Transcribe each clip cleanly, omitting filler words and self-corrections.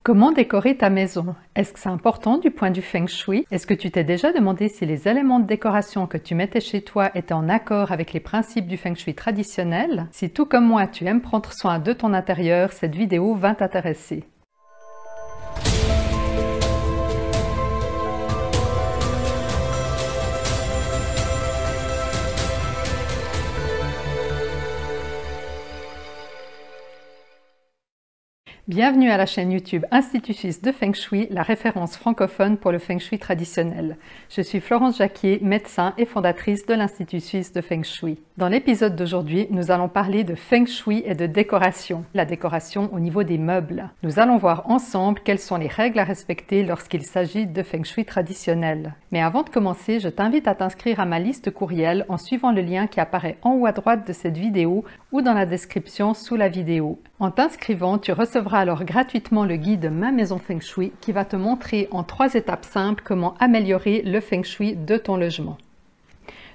Comment décorer ta maison? Est-ce que c'est important du point de vue Feng Shui? Est-ce que tu t'es déjà demandé si les éléments de décoration que tu mettais chez toi étaient en accord avec les principes du Feng Shui traditionnel? Si tout comme moi tu aimes prendre soin de ton intérieur, cette vidéo va t'intéresser. Bienvenue à la chaîne YouTube Institut Suisse de Feng Shui, la référence francophone pour le Feng Shui traditionnel. Je suis Florence Jacquier, médecin et fondatrice de l'Institut Suisse de Feng Shui. Dans l'épisode d'aujourd'hui, nous allons parler de Feng Shui et de décoration, la décoration au niveau des meubles. Nous allons voir ensemble quelles sont les règles à respecter lorsqu'il s'agit de Feng Shui traditionnel. Mais avant de commencer, je t'invite à t'inscrire à ma liste courriel en suivant le lien qui apparaît en haut à droite de cette vidéo ou dans la description sous la vidéo. En t'inscrivant, tu recevras alors gratuitement le guide Ma Maison Feng Shui qui va te montrer en 3 étapes simples comment améliorer le Feng Shui de ton logement.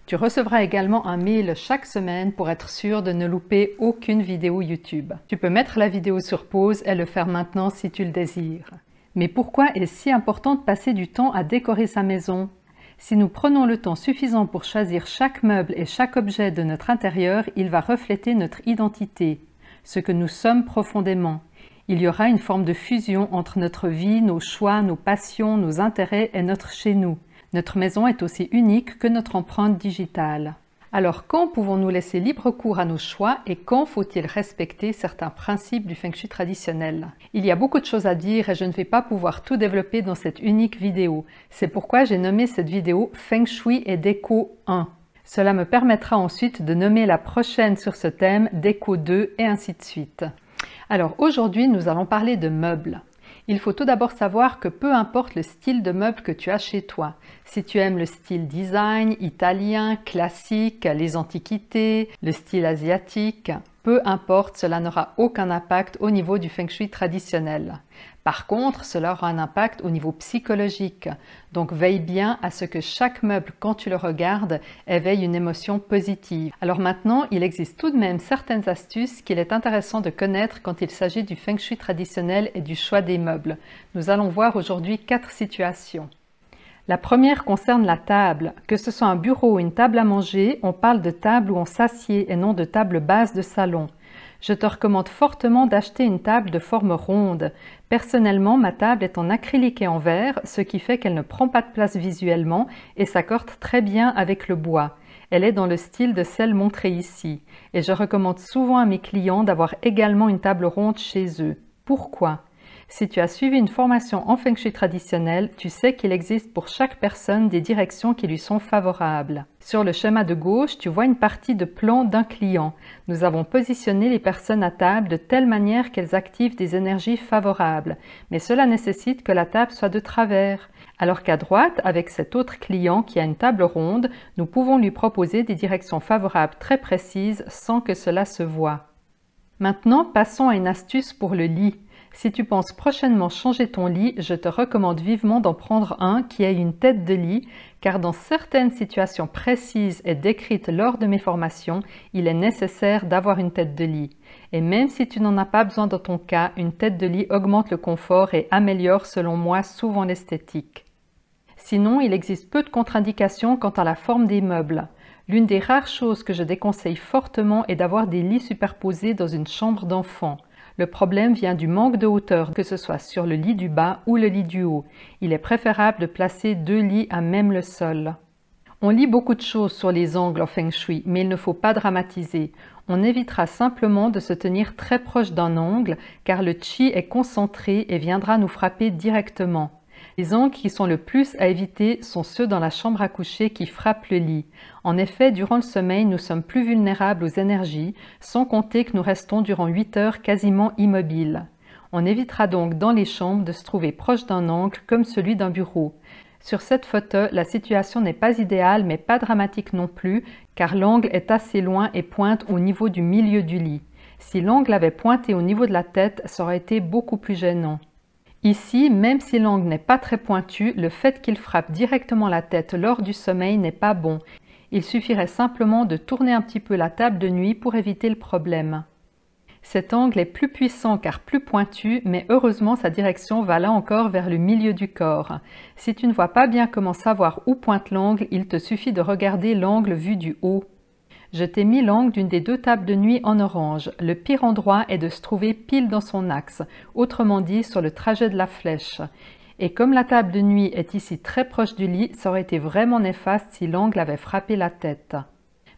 Tu recevras également un mail chaque semaine pour être sûr de ne louper aucune vidéo YouTube. Tu peux mettre la vidéo sur pause et le faire maintenant si tu le désires. Mais pourquoi est-ce si important de passer du temps à décorer sa maison? Si nous prenons le temps suffisant pour choisir chaque meuble et chaque objet de notre intérieur, il va refléter notre identité, ce que nous sommes profondément. Il y aura une forme de fusion entre notre vie, nos choix, nos passions, nos intérêts et notre chez nous. Notre maison est aussi unique que notre empreinte digitale. Alors quand pouvons-nous laisser libre cours à nos choix et quand faut-il respecter certains principes du Feng Shui traditionnel? Il y a beaucoup de choses à dire et je ne vais pas pouvoir tout développer dans cette unique vidéo. C'est pourquoi j'ai nommé cette vidéo Feng Shui et Déco 1. Cela me permettra ensuite de nommer la prochaine sur ce thème Déco 2 et ainsi de suite. Alors aujourd'hui, nous allons parler de meubles. Il faut tout d'abord savoir que peu importe le style de meuble que tu as chez toi, si tu aimes le style design, italien, classique, les antiquités, le style asiatique, peu importe, cela n'aura aucun impact au niveau du Feng Shui traditionnel. Par contre, cela aura un impact au niveau psychologique. Donc veille bien à ce que chaque meuble, quand tu le regardes, éveille une émotion positive. Alors maintenant, il existe tout de même certaines astuces qu'il est intéressant de connaître quand il s'agit du Feng Shui traditionnel et du choix des meubles. Nous allons voir aujourd'hui 4 situations. La première concerne la table. Que ce soit un bureau ou une table à manger, on parle de table où on s'assied et non de table basse de salon. Je te recommande fortement d'acheter une table de forme ronde. Personnellement, ma table est en acrylique et en verre, ce qui fait qu'elle ne prend pas de place visuellement et s'accorde très bien avec le bois. Elle est dans le style de celle montrée ici. Et je recommande souvent à mes clients d'avoir également une table ronde chez eux. Pourquoi ? Si tu as suivi une formation en Feng Shui traditionnel, tu sais qu'il existe pour chaque personne des directions qui lui sont favorables. Sur le schéma de gauche, tu vois une partie de plan d'un client. Nous avons positionné les personnes à table de telle manière qu'elles activent des énergies favorables. Mais cela nécessite que la table soit de travers. Alors qu'à droite, avec cet autre client qui a une table ronde, nous pouvons lui proposer des directions favorables très précises sans que cela se voie. Maintenant, passons à une astuce pour le lit. Si tu penses prochainement changer ton lit, je te recommande vivement d'en prendre un qui ait une tête de lit, car dans certaines situations précises et décrites lors de mes formations, il est nécessaire d'avoir une tête de lit. Et même si tu n'en as pas besoin dans ton cas, une tête de lit augmente le confort et améliore selon moi souvent l'esthétique. Sinon, il existe peu de contre-indications quant à la forme des meubles. L'une des rares choses que je déconseille fortement est d'avoir des lits superposés dans une chambre d'enfant. Le problème vient du manque de hauteur, que ce soit sur le lit du bas ou le lit du haut. Il est préférable de placer 2 lits à même le sol. On lit beaucoup de choses sur les angles en Feng Shui, mais il ne faut pas dramatiser. On évitera simplement de se tenir très proche d'un angle, car le Qi est concentré et viendra nous frapper directement. Les angles qui sont le plus à éviter sont ceux dans la chambre à coucher qui frappent le lit. En effet, durant le sommeil, nous sommes plus vulnérables aux énergies, sans compter que nous restons durant 8 heures quasiment immobiles. On évitera donc dans les chambres de se trouver proche d'un angle comme celui d'un bureau. Sur cette photo, la situation n'est pas idéale mais pas dramatique non plus, car l'angle est assez loin et pointe au niveau du milieu du lit. Si l'angle avait pointé au niveau de la tête, ça aurait été beaucoup plus gênant. Ici, même si l'angle n'est pas très pointu, le fait qu'il frappe directement la tête lors du sommeil n'est pas bon. Il suffirait simplement de tourner un petit peu la table de nuit pour éviter le problème. Cet angle est plus puissant car plus pointu, mais heureusement sa direction va là encore vers le milieu du corps. Si tu ne vois pas bien comment savoir où pointe l'angle, il te suffit de regarder l'angle vu du haut. Je t'ai mis l'angle d'une des deux tables de nuit en orange. Le pire endroit est de se trouver pile dans son axe, autrement dit sur le trajet de la flèche. Et comme la table de nuit est ici très proche du lit, ça aurait été vraiment néfaste si l'angle avait frappé la tête.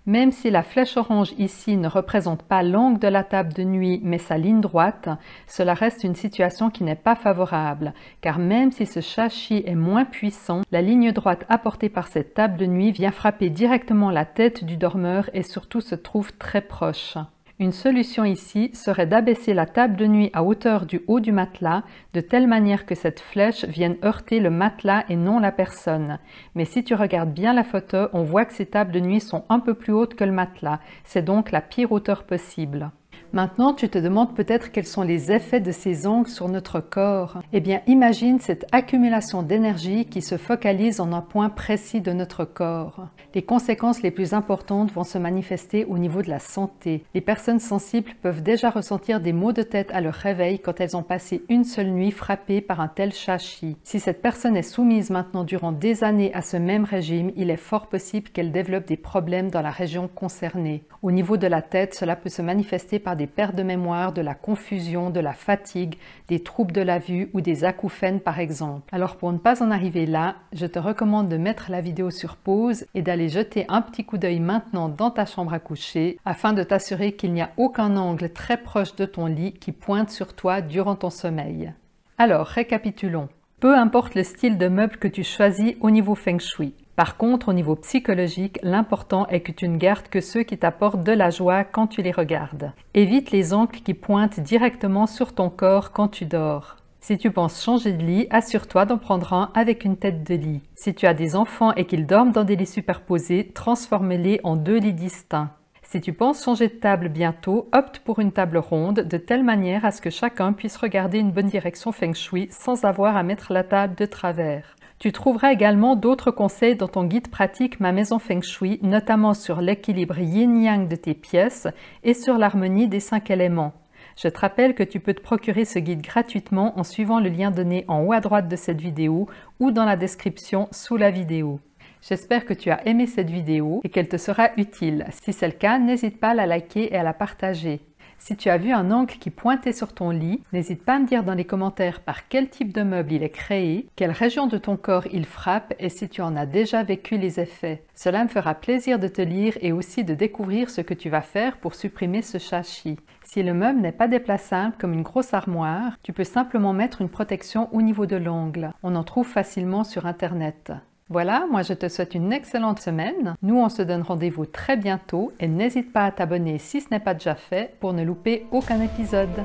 Même si la flèche orange ici ne représente pas l'angle de la table de nuit mais sa ligne droite, cela reste une situation qui n'est pas favorable, car même si ce shashi est moins puissant, la ligne droite apportée par cette table de nuit vient frapper directement la tête du dormeur et surtout se trouve très proche. Une solution ici serait d'abaisser la table de nuit à hauteur du haut du matelas, de telle manière que cette flèche vienne heurter le matelas et non la personne. Mais si tu regardes bien la photo, on voit que ces tables de nuit sont un peu plus hautes que le matelas. C'est donc la pire hauteur possible. Maintenant, tu te demandes peut-être quels sont les effets de ces angles sur notre corps. Eh bien, imagine cette accumulation d'énergie qui se focalise en un point précis de notre corps. Les conséquences les plus importantes vont se manifester au niveau de la santé. Les personnes sensibles peuvent déjà ressentir des maux de tête à leur réveil quand elles ont passé une seule nuit frappées par un tel shashi. Si cette personne est soumise maintenant durant des années à ce même régime, il est fort possible qu'elle développe des problèmes dans la région concernée. Au niveau de la tête, cela peut se manifester par des pertes de mémoire, de la confusion, de la fatigue, des troubles de la vue ou des acouphènes par exemple. Alors pour ne pas en arriver là, je te recommande de mettre la vidéo sur pause et d'aller jeter un petit coup d'œil maintenant dans ta chambre à coucher afin de t'assurer qu'il n'y a aucun angle très proche de ton lit qui pointe sur toi durant ton sommeil. Alors récapitulons. Peu importe le style de meuble que tu choisis au niveau Feng Shui. Par contre, au niveau psychologique, l'important est que tu ne gardes que ceux qui t'apportent de la joie quand tu les regardes. Évite les angles qui pointent directement sur ton corps quand tu dors. Si tu penses changer de lit, assure-toi d'en prendre un avec une tête de lit. Si tu as des enfants et qu'ils dorment dans des lits superposés, transforme-les en 2 lits distincts. Si tu penses changer de table bientôt, opte pour une table ronde de telle manière à ce que chacun puisse regarder une bonne direction Feng Shui sans avoir à mettre la table de travers. Tu trouveras également d'autres conseils dans ton guide pratique Ma Maison Feng Shui, notamment sur l'équilibre yin-yang de tes pièces et sur l'harmonie des 5 éléments. Je te rappelle que tu peux te procurer ce guide gratuitement en suivant le lien donné en haut à droite de cette vidéo ou dans la description sous la vidéo. J'espère que tu as aimé cette vidéo et qu'elle te sera utile. Si c'est le cas, n'hésite pas à la liker et à la partager. Si tu as vu un angle qui pointait sur ton lit, n'hésite pas à me dire dans les commentaires par quel type de meuble il est créé, quelle région de ton corps il frappe et si tu en as déjà vécu les effets. Cela me fera plaisir de te lire et aussi de découvrir ce que tu vas faire pour supprimer ce shashi. Si le meuble n'est pas déplaçable comme une grosse armoire, tu peux simplement mettre une protection au niveau de l'angle. On en trouve facilement sur Internet. Voilà, moi je te souhaite une excellente semaine. Nous, on se donne rendez-vous très bientôt et n'hésite pas à t'abonner si ce n'est pas déjà fait pour ne louper aucun épisode.